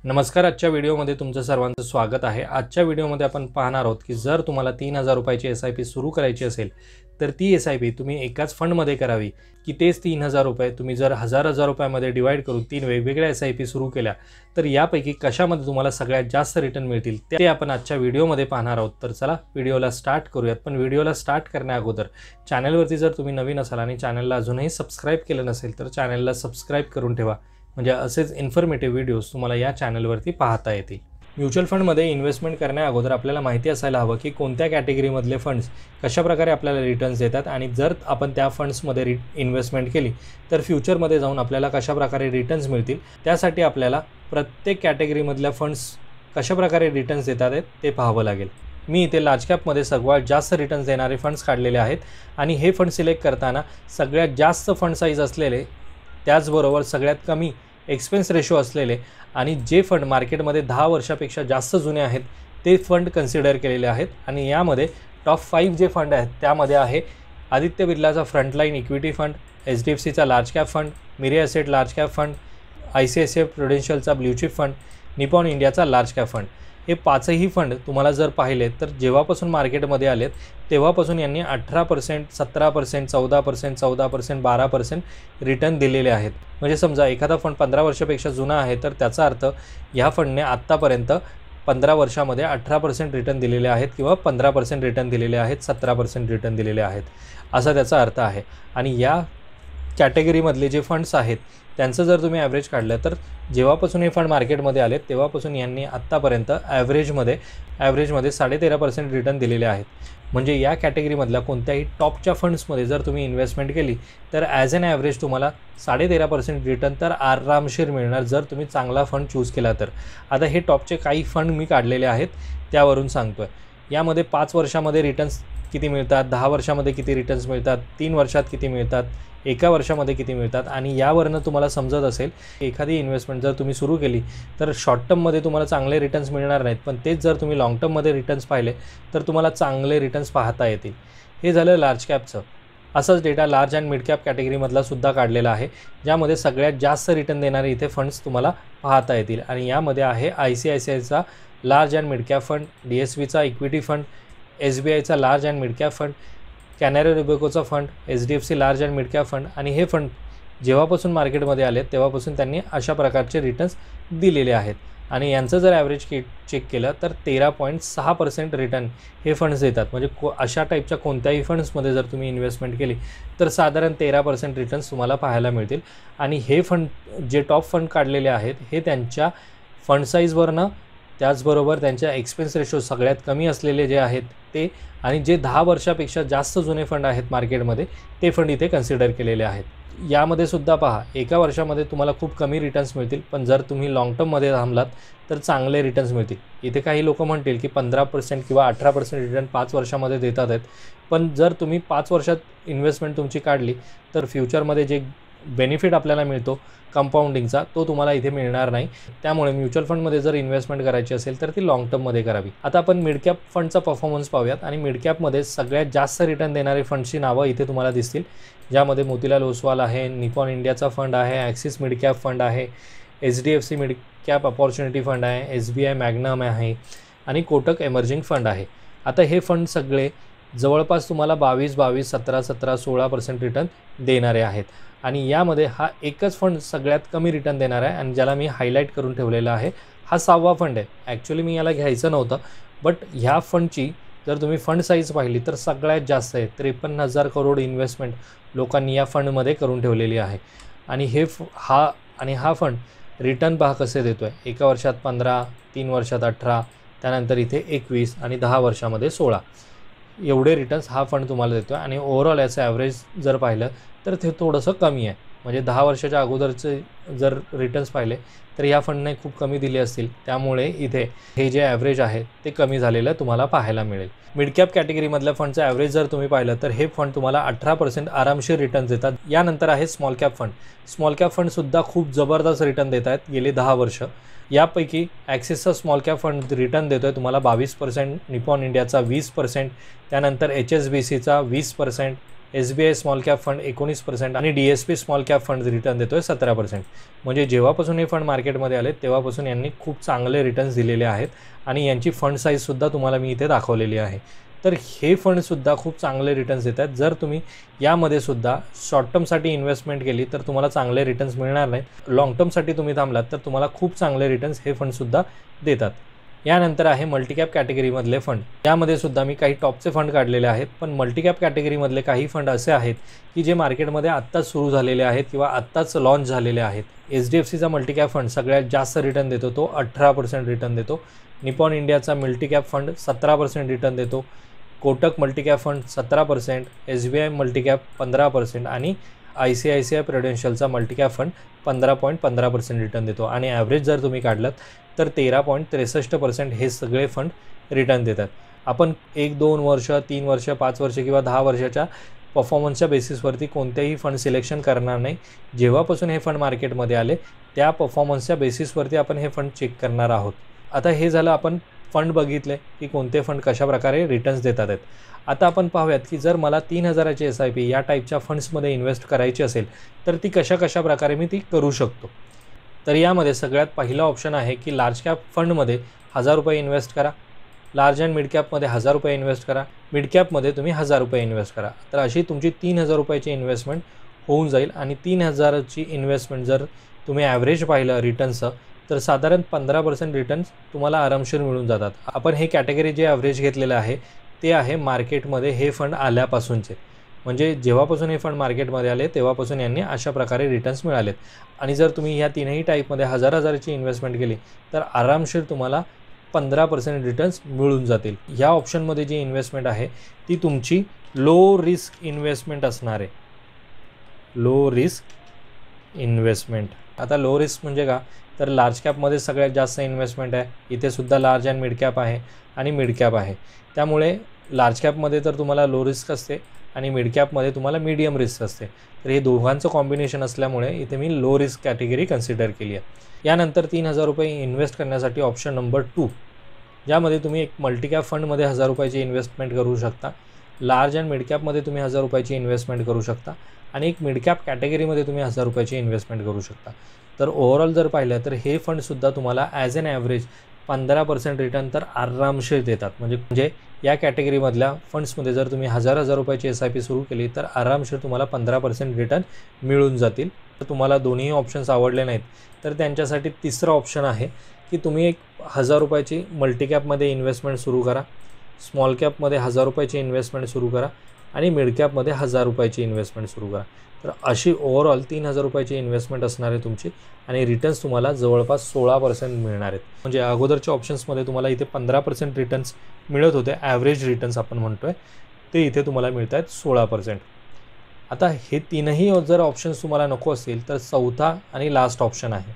नमस्कार. आजच्या व्हिडिओमध्ये तुमचं सर्वांचं स्वागत आहे. आजच्या व्हिडिओमध्ये आपण पाहणार आहोत की जर तुम्हाला 3000 रुपयाची एस-आय-पी सुरू करायची असेल तर ती एस-आय-पी तुम्ही एकाच फंडमध्ये करावी की तेच 3000 रुपये तुम्ही जर हजार रुपयामध्ये डिवाइड करून 3 वेगवेगळ्या एस-आय-पी सुरू केल्या तर यापैकी कशामध्ये तुम्हाला सगळ्यात जास्त रिटर्न मिळतील ते आपण आजच्या व्हिडिओमध्ये पाहणार आहोत. तर चला व्हिडिओला स्टार्ट करूयात. पण व्हिडिओला स्टार्ट करण्याअगोदर चॅनलवरती जर तुम्ही नवीन असाल आणि चॅनलला अजूनही सबस्क्राईब केलं नसेल तर चॅनलला सबस्क्राईब करून ठेवा, म्हणजे असेच इन्फॉर्मेटिव्ह व्हिडिओज तुम्हाला या चॅनलवरती पाहता येतील. म्युच्युअल फंडमध्ये इन्व्हेस्टमेंट करण्याअगोदर आपल्याला माहिती असायला हवं की कोणत्या कॅटेगरीमधले फंड्स कशाप्रकारे आपल्याला रिटर्न्स देतात आणि जर आपण त्या फंड्समध्ये इन्व्हेस्टमेंट केली तर फ्युचरमध्ये जाऊन आपल्याला कशाप्रकारे रिटर्न्स मिळतील. त्यासाठी आपल्याला प्रत्येक कॅटेगरीमधल्या फंड्स कशाप्रकारे रिटर्न्स देतात ते पाहावं लागेल. मी इथे लार्ज कॅपमध्ये सर्वात जास्त रिटर्न्स देणारे फंड्स काढलेले आहेत आणि हे फंड सिलेक्ट करताना सगळ्यात जास्त फंड साईज असलेले, त्याचबरोबर सगळ्यात कमी एक्सपेन्स रेशो असलेले आणि जे फंड मार्केटमध्ये 10 वर्षापेक्षा जास्त जुने आहेत ते फंड कन्सिडर केलेले आहेत. आणि यामध्ये टॉप 5 जे फंड आहेत त्यामध्ये आहे आदित्य बिर्लाचा फ्रंटलाइन इक्विटी फंड, HDFCचा large cap fund, Mirae asset large cap fund, ICICI प्रुडेन्शियलचा ब्ल्यू चिप फंड, निपॉन इंडियाचा लार्ज कॅप फंड. हे पाचही फंड तुम्हाला जर पाहिले तर जेव्हापासून मार्केटमध्ये आलेत तेव्हापासून यांनी 18%, 17%, 14%, 14%, 12% रिटर्न दिलेले आहेत. म्हणजे समजा एखादा फंड 15 वर्षापेक्षा जुना आहे तर त्याचा अर्थ ह्या फंडने आत्तापर्यंत 15 वर्षामध्ये 18% रिटर्न दिलेले आहेत किंवा 15% रिटर्न दिलेले आहेत, 17% रिटर्न दिलेले आहेत असा त्याचा अर्थ आहे. आणि या कॅटेगरीमधले जे फंड्स आहेत त्यांचं जर तुम्ही ॲव्हरेज काढलं तर जेव्हापासून हे फंड मार्केटमध्ये आले तेव्हापासून यांनी आत्तापर्यंत ॲव्हरेजमध्ये 13.5% रिटर्न दिलेले आहेत. म्हणजे या कॅटेगरीमधल्या कोणत्याही टॉपच्या फंड्समध्ये जर तुम्ही इन्व्हेस्टमेंट केली तर ॲज अन ॲव्हरेज तुम्हाला 13.5% रिटर्न तर आरामशीर मिळणार जर तुम्ही चांगला फंड चूज केला तर. आता हे टॉपचे काही फंड मी काढलेले आहेत त्यावरून सांगतो आहे. यामध्ये 5 वर्षामध्ये रिटर्न्स किती मिळतात, 10 वर्षामध्ये किती रिटर्न्स मिळतात, 3 वर्षात किती मिळतात, 1 वर्षामध्ये किती मिळतात. आणि यावरनं तुम्हाला समजत असेल एखादी इन्व्हेस्टमेंट जर तुम्ही सुरू केली तर शॉर्ट टर्ममध्ये तुम्हाला चांगले रिटर्न्स मिळणार नाहीत, पण तेच जर तुम्ही लाँग टर्ममध्ये रिटर्न्स पाहिले तर तुम्हाला चांगले रिटर्न्स पाहता येतील. हे झालं लार्ज कॅपचं. असाच data large and mid cap कॅटेगरीमधला सुद्धा काढलेला आहे ज्यामध्ये सगळ्यात जास्त रिटर्न देणारे इथे फंड्स तुम्हाला पाहता येतील. आणि यामध्ये आहे ICICIचा large and mid cap fund, DSVचा इक्विटी फंड, SBIचा large and mid cap fund, Canara रोबेकोचा fund, HDFC large and mid cap fund. आणि हे फंड जेव्हापासून मार्केटमध्ये आले तेव्हापासून त्यांनी अशा प्रकारचे रिटर्न्स दिलेले आहेत. आणि यांचं जर ॲव्हरेज चेक केलं तर 13.6% रिटर्न हे फंड्स देतात. म्हणजे अशा टाईपच्या कोणत्याही फंड्समध्ये जर तुम्ही इन्व्हेस्टमेंट केली तर साधारण 13% रिटर्न्स तुम्हाला पाहायला मिळतील. आणि हे फंड जे टॉप फंड काढलेले आहेत हे त्यांच्या फंड साईजवरनं, त्याचबरोबर त्यांच्या एक्सपेन्स रेशो सगळ्यात कमी असलेले जे आहेत ते, आणि जे 10 वर्षापेक्षा जास्त जुने फंड आहेत मार्केटमध्ये ते फंड इथे कन्सिडर केलेले आहेत. यामध्ये सुद्धा पहा 1 वर्षामध्ये तुम्हाला खूप कमी रिटर्न्स मिळतील, पण जर तुम्ही लाँग टर्ममध्ये थांबलात तर चांगले रिटर्न्स मिळतील. इथे काही लोक म्हणतील की 15% किंवा 18% रिटर्न 5 वर्षामध्ये देतात आहेत, पण जर तुम्ही 5 वर्षात इन्व्हेस्टमेंट तुमची काढली तर फ्युचरमध्ये जे बेनिफिट आपल्याला मिळतो कंपाऊंडिंगचा तो तुम्हाला इथे मिळणार नाही. त्यामुळे म्युच्युअल फंडमध्ये जर इन्व्हेस्टमेंट करायची असेल तर ती लाँग टर्ममध्ये करावी. आता आपण मिड कॅप फंडचा परफॉर्मन्स पाहूयात. आणि मिड कॅपमध्ये सगळ्यात जास्त रिटर्न देणारे फंडची नावं इथे तुम्हाला दिसतील, ज्यामध्ये मोतीलाल ओसवाल आहे, निपॉन इंडियाचा फंड आहे, ॲक्सिस मिड कॅप फंड आहे, HDFC mid cap opportunity fund आहे, SBI मॅग्नम आहे आणि कोटक एमर्जिंग फंड आहे. आता हे फंड सगळे जवळपास तुम्हाला 22, 17, 16% रिटर्न देणारे आहेत. आणि यामध्ये हा एकच फंड सगळ्यात कमी रिटर्न देणार आहे आणि ज्याला मी हायलाईट करून ठेवलेला आहे. हा 6वा फंड आहे. ॲक्च्युली मी याला घ्यायचं नव्हतं, बट ह्या फंडची जर तुम्ही फंड साईज पाहिली तर सगळ्यात जास्त आहे. 53,000 करोड इन्व्हेस्टमेंट लोकांनी या फंडमध्ये करून ठेवलेली आहे. आणि हा फंड रिटर्न पहा कसे देतो आहे. 1 वर्षात 15, 3 वर्षात 18, त्यानंतर इथे 21 आणि 10 वर्षामध्ये 16 एवढे रिटर्न्स हा फंड तुम्हाला देतो आहे. आणि ओव्हरऑल याचं ॲव्हरेज जर पाहिलं तर ते थोडंसं कमी आहे. म्हणजे 10 वर्षाच्या अगोदरचे जर रिटर्न्स पाहिले तर या फंडने खूप कमी दिले असतील, त्यामुळे इथे हे जे ॲव्हरेज आहे ते कमी झालेलं तुम्हाला पाहायला मिळेल. मिड कॅप कॅटेगरीमधल्या फंडचं ॲव्हरेज जर तुम्ही पाहिलं तर हे फंड तुम्हाला 18% आरामशीर रिटर्न्स देतात. यानंतर आहे small cap fund. Small cap फंडसुद्धा खूप जबरदस्त रिटर्न देत आहेत गेले 10 वर्ष. यापैकी ॲक्सिसचा स्मॉल कॅप फंड रिटर्न देतो आहे तुम्हाला 22%, निपॉन इंडियाचा 20%, त्यानंतर HSBCचा 20%, SBI स्मॉल कॅप फंड 19% आणि DSP small cap fund return देतोय 17%. म्हणजे जेव्हापासून हे फंड मार्केटमध्ये आले तेव्हापासून यांनी खूप चांगले रिटर्न्स दिलेले आहेत आणि यांची फंड साईजसुद्धा तुम्हाला मी इथे दाखवलेली आहे. तर हे फंडसुद्धा खूप चांगले रिटर्न्स देत आहेत. जर तुम्ही यामध्ये सुद्धा शॉर्ट टर्मसाठी इन्व्हेस्टमेंट केली तर तुम्हाला चांगले रिटर्न्स मिळणार नाहीत. लाँग टर्मसाठी तुम्ही थांबलात तर तुम्हाला खूप चांगले रिटर्न्स हे फंडसुद्धा देतात. यानंतर आहे मल्टीकॅप कॅटेगरीमधले फंड. यामध्ये सुद्धा मी काही टॉपचे फंड काढलेले आहेत, पण मल्टीकॅप कॅटेगरीमधले काही फंड असे आहेत की जे मार्केटमध्ये आत्ताच सुरू झालेले आहेत किंवा आत्ताच लॉन्च झालेले आहेत. HDFCचा मल्टीकॅप फंड सगळ्यात जास्त रिटर्न देतो, तो 18% रिटर्न देतो. निपॉन इंडियाचा मल्टीकॅप फंड 17% रिटर्न देतो. Kotak multicap fund 17%, SBI multicap 15% आणि ICICI प्रुडेन्शियलचा मल्टीकॅप फंड 15.15% रिटर्न देतो. आणि ॲव्हरेज जर तुम्ही काढलात तर 13.63% हे सगळे फंड रिटर्न देतात. आपण 1-2 वर्ष, 3 वर्ष, 5 वर्ष किंवा 10 वर्षाच्या परफॉर्मन्सच्या बेसिसवरती कोणतेही फंड सिलेक्शन करणार नाही. जेव्हापासून हे फंड मार्केटमध्ये आले त्या परफॉर्मन्सच्या बेसिसवरती आपण हे फंड चेक करणार आहोत. आता हे झालं, आपण फंड बघितले की कोणते फंड कशाप्रकारे रिटर्न्स देतात आहेत. आता आपण पाहूयात की जर मला 3,000ची SIP या टाईपच्या फंड्समध्ये इन्व्हेस्ट करायची असेल तर ती कशा प्रकारे मी ती करू शकतो. तर यामध्ये सगळ्यात पहिला ऑप्शन आहे की लार्ज कॅप फंडमध्ये ₹1000 इन्व्हेस्ट करा. लार्ज अँड मिड कॅपमध्ये ₹1000 इन्व्हेस्ट करा. मिड कॅपमध्ये तुम्ही ₹1000 इन्व्हेस्ट करा. तर अशी तुमची ₹3000ची इन्व्हेस्टमेंट होऊन जाईल. आणि 3000ची इन्व्हेस्टमेंट जर तुम्ही ॲव्हरेज पाहिलं रिटर्न्सचं तर साधारण 15% रिटर्न्स तुम्हाला आरामशीर मिळून जातात. आपण हे कॅटेगरी जे ॲव्हरेज घेतलेलं आहे ते आहे मार्केटमध्ये हे फंड आल्यापासूनचे. म्हणजे जेव्हापासून हे फंड मार्केटमध्ये आले तेव्हापासून यांनी अशा प्रकारे रिटर्न्स मिळालेत. आणि जर तुम्ही ह्या तीनही टाईपमध्ये 1000ची इन्व्हेस्टमेंट केली तर आरामशीर तुम्हाला 15% रिटर्न्स मिळून जातील. ह्या ऑप्शनमध्ये जी इन्व्हेस्टमेंट आहे ती तुमची लो रिस्क इन्व्हेस्टमेंट असणार आहे. Low risk investment. आता लो रिस्क म्हणजे का, तर लार्ज कॅपमध्ये सगळ्यात जास्त इन्व्हेस्टमेंट आहे. इथे सुद्धा लार्ज अँड मिड कॅप आहे आणि मिड कॅप आहे. त्यामुळे लार्ज कॅपमध्ये तर तुम्हाला लो रिस्क असते आणि मिड कॅपमध्ये तुम्हाला मीडियम रिस्क असते. तर हे दोघांचं कॉम्बिनेशन असल्यामुळे इथे मी लो रिस्क कॅटेगरी कन्सिडर केली आहे. यानंतर ₹3000 इन्व्हेस्ट करण्यासाठी ऑप्शन नंबर 2, ज्यामध्ये तुम्ही एक मल्टीकॅप फंडमध्ये ₹1000ची इन्व्हेस्टमेंट करू शकता. लार्ज अँड मिड कॅपमध्ये तुम्ही ₹1000ची इन्व्हेस्टमेंट करू शकता आणि एक मिड कॅप कॅटेगरीमध्ये तुम्ही ₹1000ची इन्व्हेस्टमेंट करू शकता. तर ओव्हरऑल जर पाहिलं तर हे फंडसुद्धा तुम्हाला ॲज अन ॲव्हरेज 15% रिटर्न तर आरामशीर देतात. म्हणजे या कॅटेगरीमधल्या फंड्समध्ये जर तुम्ही ₹1000ची SIP सुरू केली तर आरामशीर तुम्हाला 15% रिटर्न मिळून जातील. तर तुम्हाला दोन्ही ऑप्शन्स आवडले नाहीत तर त्यांच्यासाठी तिसरं ऑप्शन आहे की तुम्ही एक ₹1000ची मल्टीकॅपमध्ये इन्व्हेस्टमेंट सुरू करा. स्मॉल कॅपमध्ये ₹1000ची इन्व्हेस्टमेंट सुरू करा आणि मिड कॅपमध्ये ₹1000ची इन्व्हेस्टमेंट सुरू करा. तर अशी ओव्हरऑल ₹3000ची इन्व्हेस्टमेंट असणार आहे तुमची आणि रिटर्न्स तुम्हाला जवळपास 16% मिळणार आहेत. म्हणजे अगोदरच्या ऑप्शन्समध्ये तुम्हाला इथे 15% रिटर्न्स मिळत होते, ॲव्हरेज रिटर्न्स आपण म्हणतो आहे, ते इथे तुम्हाला मिळत आहेत 16%. आता हे तीनही जर ऑप्शन्स तुम्हाला नको असतील तर चौथा आणि लास्ट ऑप्शन आहे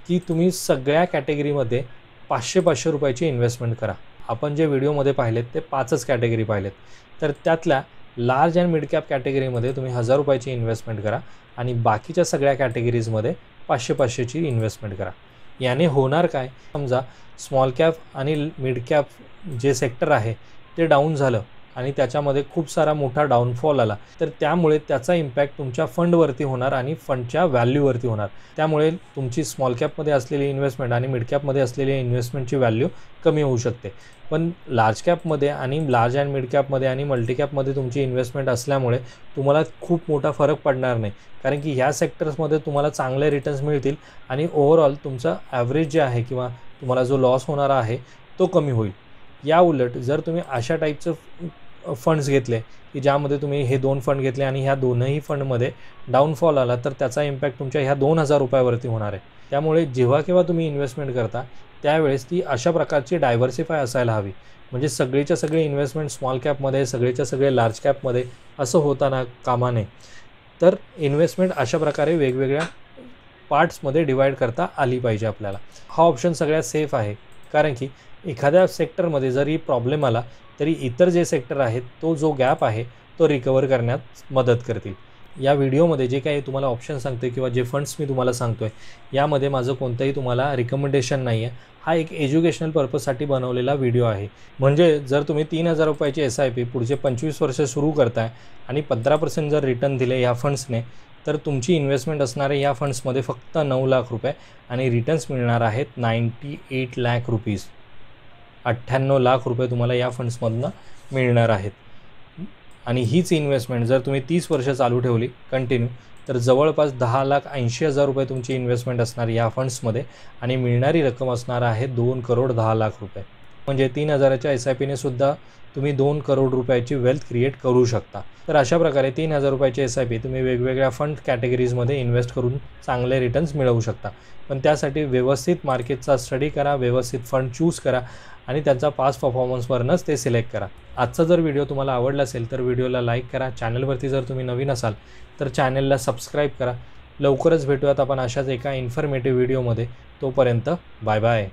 की तुम्ही सगळ्या कॅटेगरीमध्ये ₹500-500ची इन्व्हेस्टमेंट करा. आपण जे व्हिडिओमध्ये पाहिलेत ते 5च कॅटेगरी पाहिलेत. तर त्यातल्या लार्ज अँड मिड कॅप कॅटेगरीमध्ये तुम्ही ₹1000ची इन्व्हेस्टमेंट करा आणि बाकीच्या सगळ्या कॅटेगरीजमध्ये 500-500ची इन्व्हेस्टमेंट करा. याने होणार काय, समजा स्मॉल कॅप आणि मिड कॅप जे सेक्टर आहे ते डाऊन झालं आणि त्याच्यामध्ये खूप सारा मोठा डाऊनफॉल आला तर त्यामुळे त्याचा इम्पॅक्ट तुमच्या फंडवरती होणार आणि फंडच्या व्हॅल्यूवरती होणार. त्यामुळे तुमची स्मॉल कॅपमध्ये असलेली इन्व्हेस्टमेंट आणि मिड कॅपमध्ये असलेली इन्व्हेस्टमेंटची व्हॅल्यू कमी होऊ शकते. पण लार्ज कॅपमध्ये आणि लार्ज अँड मिड कॅपमध्ये आणि मल्टी कॅपमध्ये तुमची इन्व्हेस्टमेंट असल्यामुळे तुम्हाला खूप मोठा फरक पडणार नाही, कारण की ह्या सेक्टर्समध्ये तुम्हाला चांगले रिटर्न्स मिळतील आणि ओव्हरऑल तुमचा ॲव्हरेज जे आहे किंवा तुम्हाला जो लॉस होणारा आहे तो कमी होईल. या उलट जर तुम्ही अशा टाईपचं फंड्स घेतले की ज्यामध्ये तुम्ही हे 2 फंड घेतले आणि ह्या दोनही फंडमध्ये डाऊनफॉल आला तर त्याचा इम्पॅक्ट तुमच्या ह्या ₹2000 होणार आहे. त्यामुळे जेव्हा केव्हा तुम्ही इन्व्हेस्टमेंट करता त्यावेळेस ती अशा प्रकारची डायव्हर्सिफाय असायला हवी. म्हणजे सगळीच्या सगळी इन्व्हेस्टमेंट स्मॉल कॅपमध्ये, सगळेच्या सगळे लार्ज कॅपमध्ये असं होताना कामा नये. तर इन्व्हेस्टमेंट अशा प्रकारे वेगवेगळ्या पार्ट्समध्ये डिवाईड करता आली पाहिजे आपल्याला. हा ऑप्शन सगळ्यात सेफ आहे, कारण की एखाद्या सेक्टरमध्ये जरी प्रॉब्लेम आला तरी इतर जे सेक्टर आहेत तो जो गॅप आहे तो रिकवर करण्यात मदत करतील. या व्हिडिओमध्ये जे काही तुम्हाला ऑप्शन सांगतोय किंवा जे फंड्स मी तुम्हाला सांगतोय यामध्ये माझं कोणतंही तुम्हाला रिकमेंडेशन नाही आहे. हा एक एज्युकेशनल पर्पजसाठी बनवलेला व्हिडिओ आहे. म्हणजे जर तुम्ही 3,000 रुपयाची SIP पुढचे 25 वर्ष सुरू करताय आणि 15% जर रिटर्न दिले ह्या फंड्सने, तर तुमची इन्व्हेस्टमेंट असणार आहे ह्या फंड्समध्ये फक्त 9 लाख रुपये आणि रिटर्न्स मिळणार आहेत 98 लाख रुपीज. 98 लाख रुपये तुम्हाला या फंड्समधनं मिळणार आहेत. आणि हीच इन्व्हेस्टमेंट जर तुम्ही 30 वर्ष चालू ठेवली कंटिन्यू, तर जवळपास 10,80,000 रुपये तुमची इन्व्हेस्टमेंट असणार या फंड्समध्ये आणि मिळणारी रक्कम असणार आहे 2,10,00,000 रुपये. म्हणजे 3,000च्या SIPने सुद्धा तुम्ही 2 करोड रुपयाची वेल्थ क्रिएट करू शकता. तर अशा प्रकारे 3,000 रुपयाची SIP तुम्ही वेगवेगळ्या फंड कॅटेगरीजमध्ये इन्व्हेस्ट करून चांगले रिटर्न्स मिळवू शकता. पण त्यासाठी व्यवस्थित मार्केटचा स्टडी करा, व्यवस्थित फंड चूज करा आणि त्याचा पास्ट परफॉर्मन्सवरनंच ते सिलेक्ट करा. आजचा जर व्हिडिओ तुम्हाला आवडला असेल तर व्हिडिओला लाईक करा. चॅनलवरती जर तुम्ही नवीन असाल तर चॅनलला सबस्क्राईब करा. लवकरच भेटूयात आपण अशाच एका इन्फॉर्मेटिव्ह व्हिडिओमध्ये. तोपर्यंत बाय बाय.